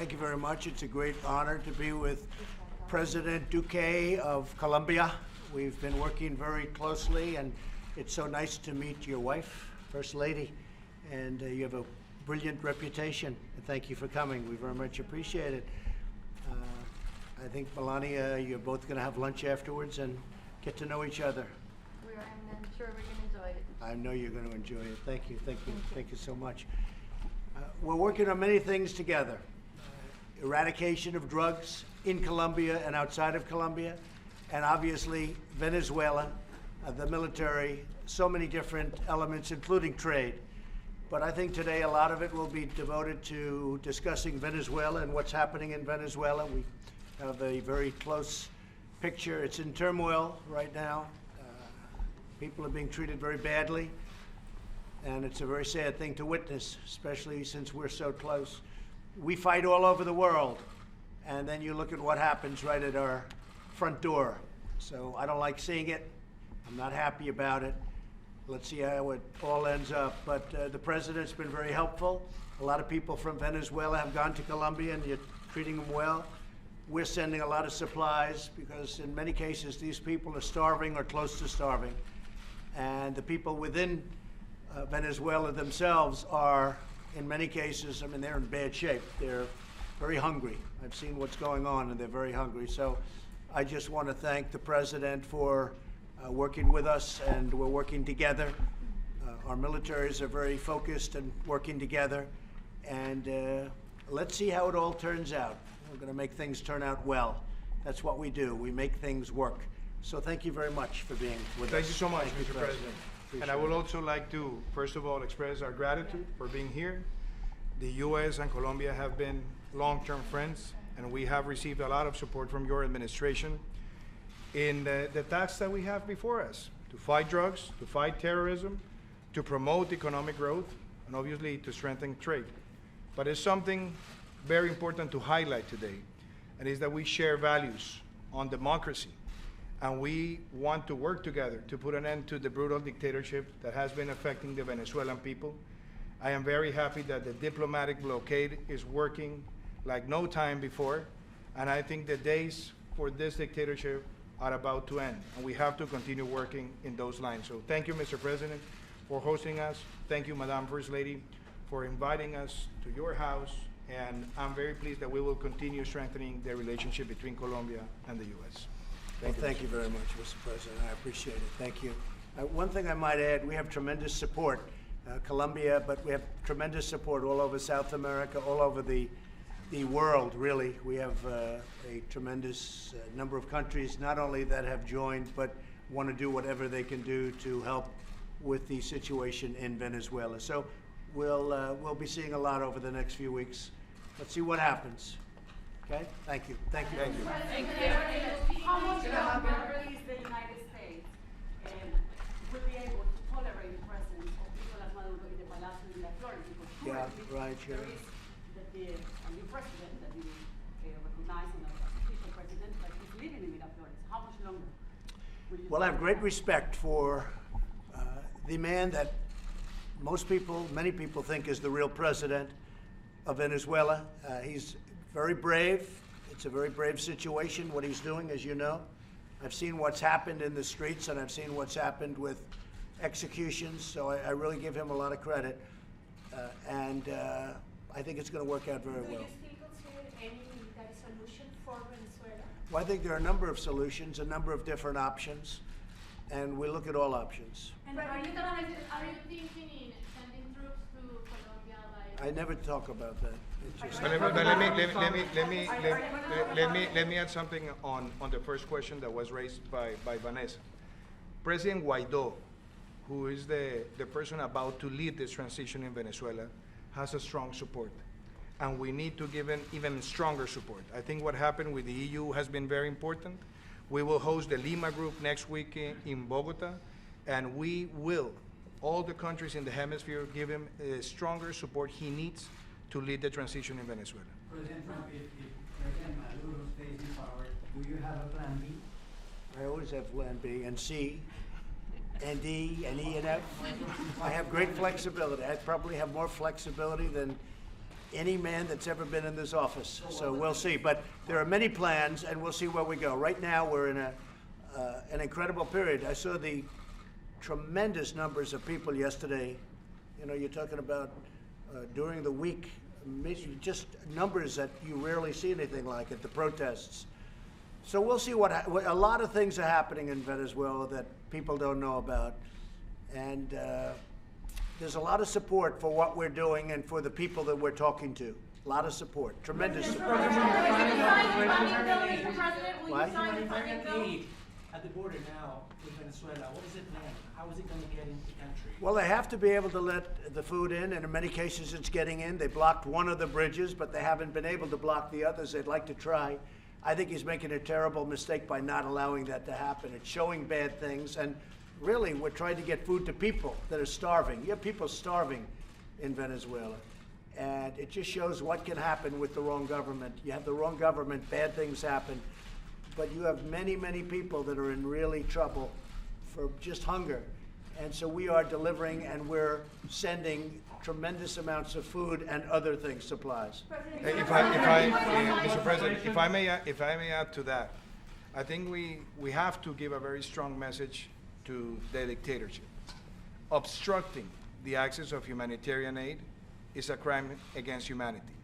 Thank you very much. It's a great honor to be with President Duque of Colombia. We've been working very closely, and it's so nice to meet your wife, First Lady, and you have a brilliant reputation. And thank you for coming. We very much appreciate it. I think, Melania, you're both going to have lunch afterwards and get to know each other. We are, and I'm sure we're going to enjoy it. I know you're going to enjoy it. Thank you, thank you, thank you so much. We're working on many things together. Eradication of drugs in Colombia and outside of Colombia, and obviously Venezuela, the military, so many different elements, including trade. But I think today a lot of it will be devoted to discussing Venezuela and what's happening in Venezuela. We have a very close picture. It's in turmoil right now. People are being treated very badly, and it's a very sad thing to witness, especially since we're so close. We fight all over the world, and then you look at what happens right at our front door. So I don't like seeing it. I'm not happy about it. Let's see how it all ends up. But the president's been very helpful. A lot of people from Venezuela have gone to Colombia, and you're treating them well. We're sending a lot of supplies because in many cases these people are starving or close to starving. And the people within Venezuela themselves are, in many cases, I mean, they're in bad shape. They're very hungry. I've seen what's going on, and they're very hungry. So I just want to thank the president for working with us, and we're working together. Our militaries are very focused and working together. And let's see how it all turns out. We're going to make things turn out well. That's what we do. We make things work. So thank you very much for being with us. Thank you so much, Mr. President. And I would it. also like to, first of all, express our gratitude for being here. The U.S. and Colombia have been long-term friends, and we have received a lot of support from your administration in the task that we have before us, to fight drugs, to fight terrorism, to promote economic growth, and obviously to strengthen trade. But it's something very important to highlight today, and is that we share values on democracy, and we want to work together to put an end to the brutal dictatorship that has been affecting the Venezuelan people. I am very happy that the diplomatic blockade is working like no time before, and I think the days for this dictatorship are about to end, and we have to continue working in those lines. So thank you, Mr. President, for hosting us. Thank you, Madam First Lady, for inviting us to your house, and I'm very pleased that we will continue strengthening the relationship between Colombia and the U.S. Thank you very much, Mr. President. I appreciate it. Thank you. One thing I might add, we have tremendous support, Colombia, but we have tremendous support all over South America, all over the world, really. We have a tremendous number of countries, not only that have joined, but want to do whatever they can do to help with the situation in Venezuela. So we'll be seeing a lot over the next few weeks. Let's see what happens. Okay? Thank you. Thank you. Thank you. Thank you. How much longer is the United States will be able to tolerate the presence of people like Maduro in the Palacio de las Flores? Because Yeah, right, sure. there is a new president that you recognize as official president, but he's living in Miraflores. How much longer? Well, I have great respect for the man that many people think is the real president of Venezuela. He's very brave. It's a very brave situation, what he's doing, as you know. I've seen what's happened in the streets, and I've seen what's happened with executions, so I really give him a lot of credit. And I think it's going to work out very well. Do you still consider any military solution for Venezuela? Well, I think there are a number of solutions, a number of different options, and we look at all options. And are you thinking in sending troops to Colombia? I never talk about that. It's just, But let me add something on the first question that was raised by Vanessa. President Guaidó, who is the person about to lead this transition in Venezuela, has a strong support. And we need to give him even stronger support. I think what happened with the EU has been very important. We will host the Lima group next week in Bogota, and we will, all the countries in the hemisphere, give him stronger support he needs to lead the transition in Venezuela. President Trump, if President Maduro stays in power, do you have a plan B? I always have plan B and C and D and E and F. I have great flexibility. I probably have more flexibility than any man that's ever been in this office. So we'll see. But there are many plans, and we'll see where we go. Right now, we're in an incredible period. I saw the tremendous numbers of people yesterday. You know, you're talking about during the week, just numbers that you rarely see anything like at the protests. So we'll see a lot of things are happening in Venezuela that people don't know about. And there's a lot of support for what we're doing and for the people that we're talking to. A lot of support, tremendous support. Mr. President, will What? you sign the funding bill? Aid at the border now with Venezuela. What does it mean? How is it going to get into the country? Well, they have to be able to let the food in, and in many cases it's getting in. They blocked one of the bridges, but they haven't been able to block the others. They'd like to try. I think he's making a terrible mistake by not allowing that to happen. It's showing bad things, and really, we're trying to get food to people that are starving. You have people starving in Venezuela, and it just shows what can happen with the wrong government. You have the wrong government, bad things happen, but you have many, many people that are in really trouble for just hunger. And so we are delivering, and we're sending tremendous amounts of food and other things, supplies. Mr. President, if I may add to that, I think we have to give a very strong message to the dictatorship. Obstructing the access of humanitarian aid is a crime against humanity.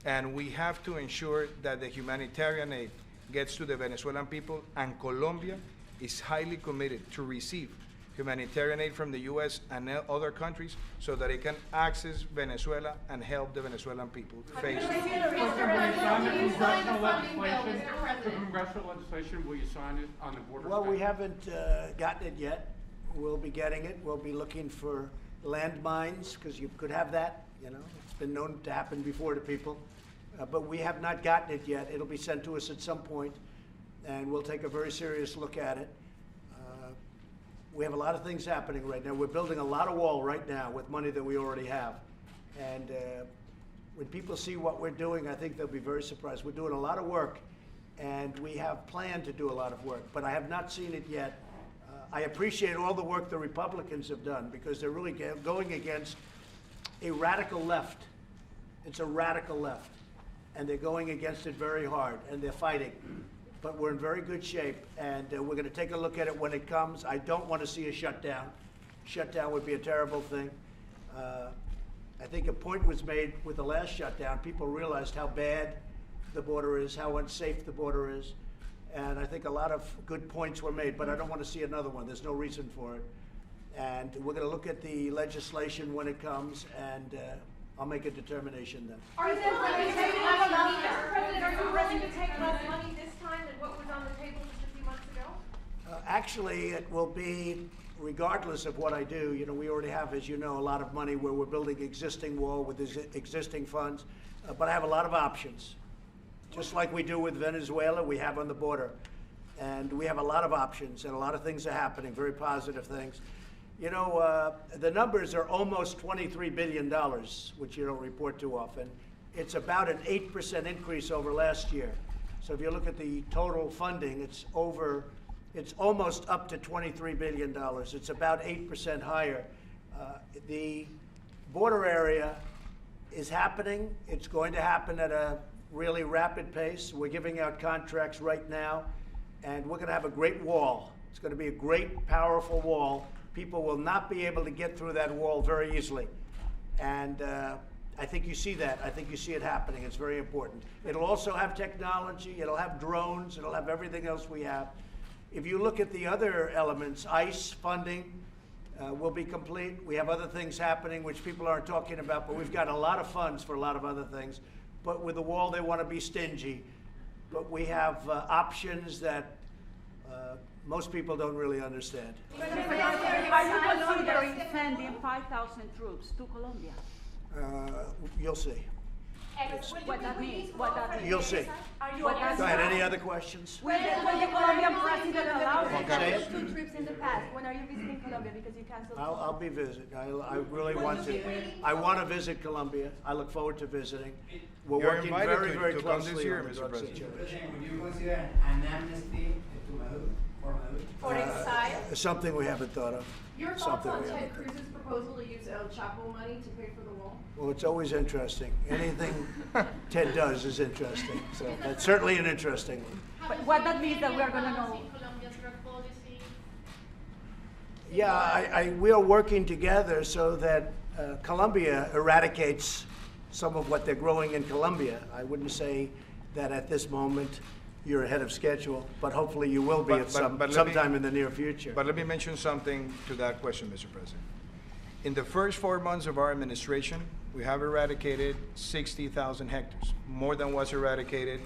And we have to ensure that the humanitarian aid gets to the Venezuelan people, and Colombia is highly committed to receive humanitarian aid from the U.S. and other countries so that it can access Venezuela and help the Venezuelan people face. Mr. President, will you sign the funding bill, Mr. The President? congressional legislation, will you sign it on the border? Well, we haven't gotten it yet. We'll be getting it. We'll be looking for landmines, because you could have that, you know. It's been known to happen before to people. But we have not gotten it yet. It'll be sent to us at some point, and we'll take a very serious look at it. We have a lot of things happening right now. We're building a lot of wall right now with money that we already have. And when people see what we're doing, I think they'll be very surprised. We're doing a lot of work, and we have planned to do a lot of work, but I have not seen it yet. I appreciate all the work the Republicans have done, because they're really going against a radical left. It's a radical left, and they're going against it very hard, and they're fighting. But we're in very good shape, and we're going to take a look at it when it comes. I don't want to see a shutdown. Shutdown would be a terrible thing. I think a point was made with the last shutdown. People realized how bad the border is, how unsafe the border is, and I think a lot of good points were made, but I don't want to see another one. There's no reason for it. And we're going to look at the legislation when it comes, and I'll make a determination then. Are you willing to take less money, Mr. President, are you willing to take less money this time than what was on the table just a few months ago? Actually, it will be, regardless of what I do, you know, we already have, as you know, a lot of money where we're building existing wall with existing funds, but I have a lot of options. Just like we do with Venezuela, we have on the border. And we have a lot of options, and a lot of things are happening, very positive things. You know, the numbers are almost $23 billion, which you don't report too often. It's about an 8% increase over last year. So if you look at the total funding, it's almost up to $23 billion. It's about 8% higher. The border area is happening. It's going to happen at a really rapid pace. We're giving out contracts right now, and we're going to have a great wall. It's going to be a great, powerful wall. People will not be able to get through that wall very easily. And I think you see that. I think you see it happening. It's very important. It'll also have technology. It'll have drones. It'll have everything else we have. If you look at the other elements, ICE funding will be complete. We have other things happening which people aren't talking about, but we've got a lot of funds for a lot of other things. But with the wall, they want to be stingy. But we have options that most people don't really understand. Are you considering sending 5,000 troops to Colombia? You'll see. What that means? What that means? You'll see. Are you What okay? Go ahead. Any other questions? When the Colombian president allows it? Okay. You sent 2 trips in the past. When are you visiting Colombia? Because you canceled. I'll be visiting. I really want to. I want to visit Colombia. I look forward to visiting. We're You're working invited very, very to come this closely year, on the Mr. drug President. situation. President, would you consider an amnesty to Maduro? For exile? Something we haven't thought of. Your thoughts Something on we Ted haven't thought of. Cruz's proposal to use El Chapo money to pay for the wall? Well, it's always interesting. Anything Ted does is interesting. So that's certainly an interesting one. But what that means that we are gonna know. Yeah, we are working together so that Colombia eradicates some of what they're growing in Colombia. I wouldn't say that at this moment you're ahead of schedule, but hopefully you will be at sometime in the near future. But let me mention something to that question, Mr. President. In the first 4 months of our administration, we have eradicated 60,000 hectares, more than was eradicated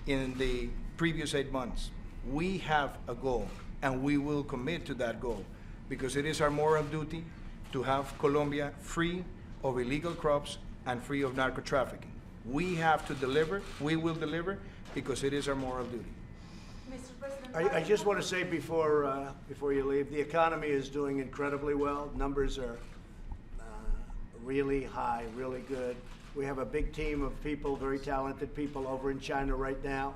in the previous 8 months. We have a goal, and we will commit to that goal, because it is our moral duty to have Colombia free of illegal crops and free of narco trafficking. We have to deliver, we will deliver, because it is our moral duty. Mr. President, I just want to say before you leave, the economy is doing incredibly well. Numbers are really high, really good. We have a big team of people, very talented people over in China right now,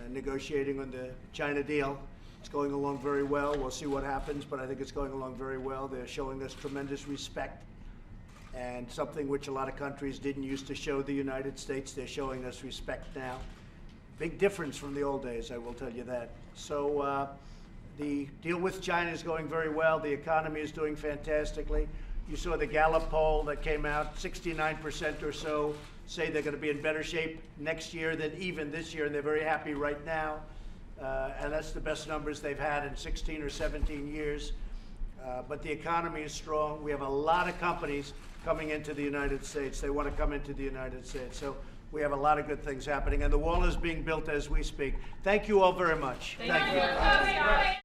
negotiating on the China deal. It's going along very well. We'll see what happens, but I think it's going along very well. They're showing us tremendous respect, and something which a lot of countries didn't used to show the United States. They're showing us respect now. Big difference from the old days, I will tell you that. So the deal with China is going very well. The economy is doing fantastically. You saw the Gallup poll that came out, 69% or so say they're going to be in better shape next year than even this year, and they're very happy right now. And that's the best numbers they've had in 16 or 17 years. But the economy is strong. We have a lot of companies coming into the United States. They want to come into the United States. So we have a lot of good things happening. And the wall is being built as we speak. Thank you all very much. Thank you.